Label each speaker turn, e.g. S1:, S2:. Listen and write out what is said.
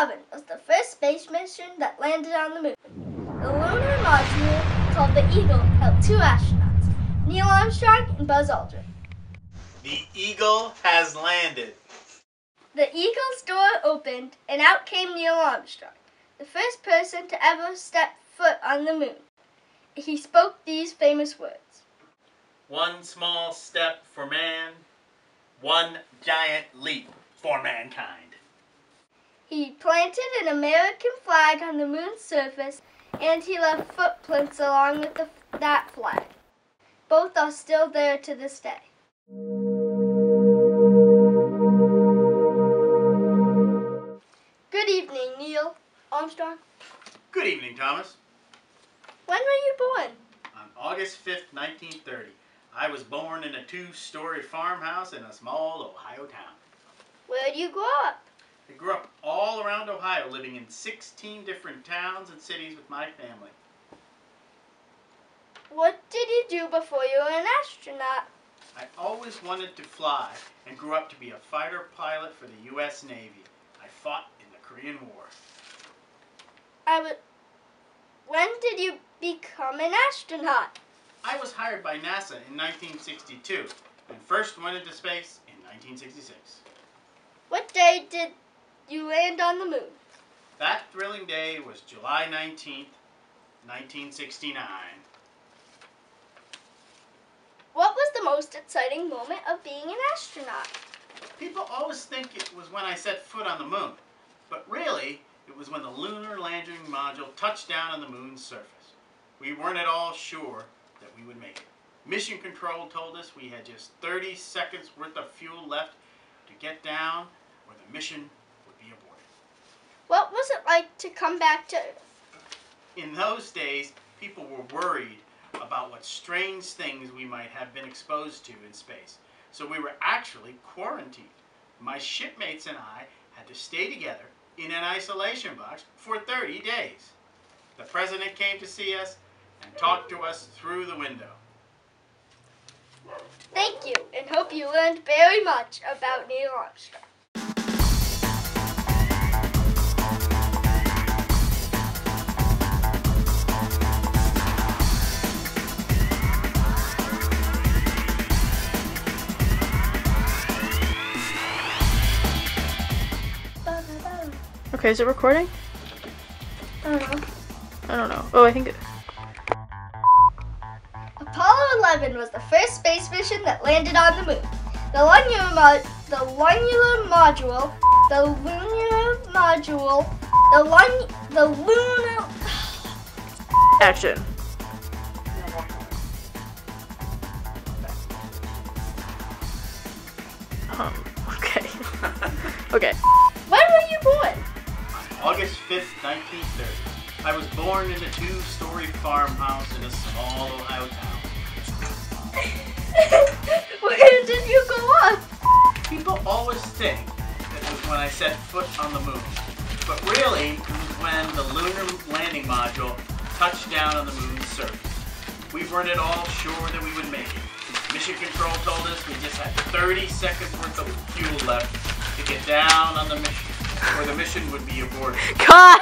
S1: 11 was the first space mission that landed on the moon. The lunar module, called the Eagle, held 2 astronauts, Neil Armstrong and Buzz Aldrin.
S2: The Eagle has landed.
S1: The Eagle's door opened, and out came Neil Armstrong, the first person to ever step foot on the moon. He spoke these famous words.
S2: One small step for man, one giant leap for mankind.
S1: He planted an American flag on the moon's surface, and he left footprints along with that flag. Both are still there to this day. Good evening, Neil Armstrong.
S2: Good evening, Thomas.
S1: When were you born?
S2: On August 5th, 1930, I was born in a 2-story farmhouse in a small Ohio town.
S1: Where did you grow up?
S2: I grew up all around Ohio, living in 16 different towns and cities with my family.
S1: What did you do before you were an astronaut?
S2: I always wanted to fly and grew up to be a fighter pilot for the U.S. Navy. I fought in the Korean War.
S1: When did you become an astronaut?
S2: I was hired by NASA in 1962 and first went into space in 1966.
S1: What day did you land on the moon?
S2: That thrilling day was July 19th, 1969.
S1: What was the most exciting moment of being an astronaut?
S2: People always think it was when I set foot on the moon, but really, it was when the lunar landing module touched down on the moon's surface. We weren't at all sure that we would make it. Mission Control told us we had just 30 seconds worth of fuel left to get down, or the mission would be aborted.
S1: What was it like to come back to Earth?
S2: In those days, people were worried about what strange things we might have been exposed to in space. So we were actually quarantined. My shipmates and I had to stay together in an isolation box for 30 days. The president came to see us and talked to us through the window.
S1: Thank you, and hope you learned very much about Neil Armstrong.
S3: Okay, is it recording?
S1: I don't know.
S3: I don't know. Oh, I think it...
S1: Apollo 11 was the first space mission that landed on the moon. The lunar module,
S3: Action. Okay. Okay.
S1: When were you born?
S2: August 5th, 1930. I was born in a 2-story farmhouse in a small Ohio town.
S1: Where did you grow up?
S2: People always think that it was when I set foot on the moon. But really, it was when the lunar landing module touched down on the moon's surface. We weren't at all sure that we would make it. Mission Control told us we just had 30 seconds worth of fuel left to get down on the mission, or the mission would be aborted.
S3: Cut!